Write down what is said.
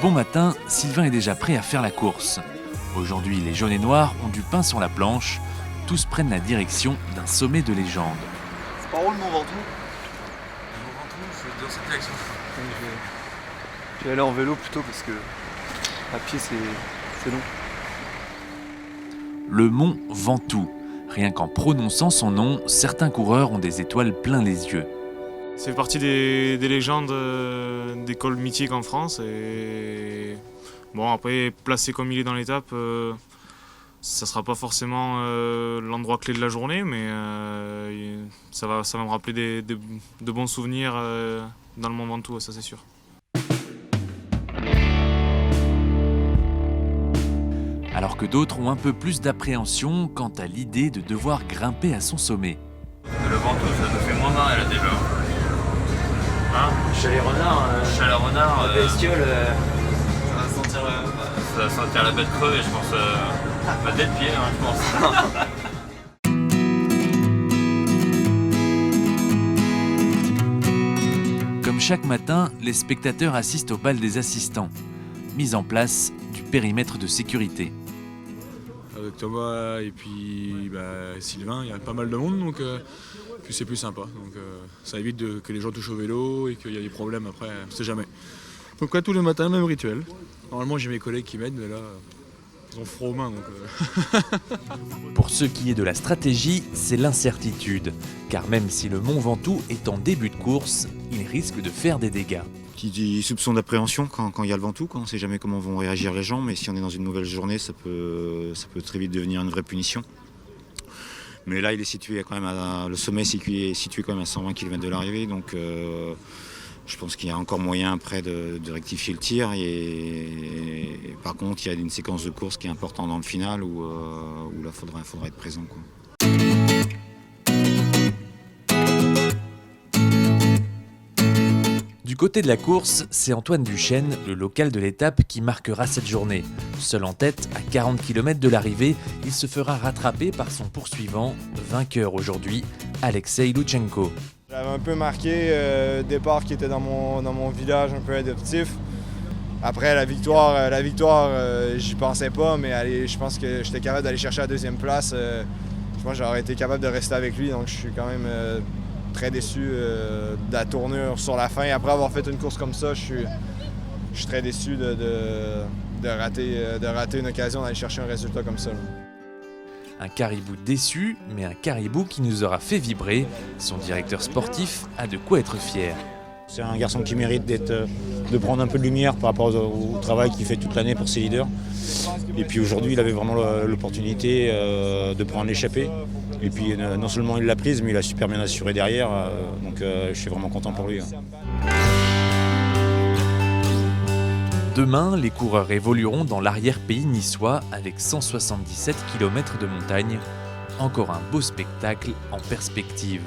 Bon matin, Sylvain est déjà prêt à faire la course. Aujourd'hui, les jaunes et noirs ont du pain sur la planche. Tous prennent la direction d'un sommet de légende. C'est par où le Mont Ventoux? Le Mont Ventoux, c'est dans cette direction. Je vais aller en vélo plutôt parce que à pied c'est long. Le mont Ventoux. Rien qu'en prononçant son nom, certains coureurs ont des étoiles plein les yeux. Ça fait partie des légendes des cols mythiques en France. Et bon, après, placé comme il est dans l'étape, ça ne sera pas forcément l'endroit clé de la journée, mais ça va me rappeler de bons souvenirs dans le Mont Ventoux, ça c'est sûr. Alors que d'autres ont un peu plus d'appréhension quant à l'idée de devoir grimper à son sommet. Le Ventoux, ça nous fait moins mal là déjà. Hein? Chalet renard, Chalet renard, bestiole. ça va sentir la bête crevée, je pense. Ma tête de pied, hein, je pense. Comme chaque matin, les spectateurs assistent au bal des assistants. Mise en place du périmètre de sécurité. Avec Thomas et puis Sylvain, il y a pas mal de monde, donc puis c'est plus sympa. Donc ça évite que les gens touchent au vélo et qu'il y a des problèmes après, on sait jamais. Donc tous les matins, même rituel. Normalement j'ai mes collègues qui m'aident, mais là, ils ont froid aux mains. Donc, Pour ce qui est de la stratégie, c'est l'incertitude. Car même si le Mont Ventoux est en début de course, il risque de faire des dégâts. Qui dit soupçon d'appréhension quand il y a le Ventoux, on ne sait jamais comment vont réagir les gens, mais si on est dans une nouvelle journée, ça peut très vite devenir une vraie punition. Mais là, il est situé quand même le sommet est situé quand même à 120 km de l'arrivée, donc je pense qu'il y a encore moyen après de rectifier le tir. Et par contre, il y a une séquence de course qui est importante dans le final où là, faudra être présent, quoi. Du côté de la course, c'est Antoine Duchesne, le local de l'étape, qui marquera cette journée. Seul en tête, à 40 km de l'arrivée, il se fera rattraper par son poursuivant, vainqueur aujourd'hui, Alexei Loutchenko. J'avais un peu marqué le départ qui était dans mon village un peu adoptif. Après la victoire, j'y pensais pas, mais je pense que j'étais capable d'aller chercher la deuxième place. Je pense que j'aurais été capable de rester avec lui, donc je suis quand même très déçu de la tournure sur la fin. Après avoir fait une course comme ça, je suis très déçu de rater une occasion d'aller chercher un résultat comme ça. Un caribou déçu, mais un caribou qui nous aura fait vibrer. Son directeur sportif a de quoi être fier. C'est un garçon qui mérite de prendre un peu de lumière par rapport au travail qu'il fait toute l'année pour ses leaders. Et puis aujourd'hui, il avait vraiment l'opportunité de prendre l'échappée. Et puis non seulement il l'a prise, mais il a super bien assuré derrière. Donc je suis vraiment content pour lui. Demain, les coureurs évolueront dans l'arrière-pays niçois avec 177 km de montagne. Encore un beau spectacle en perspective.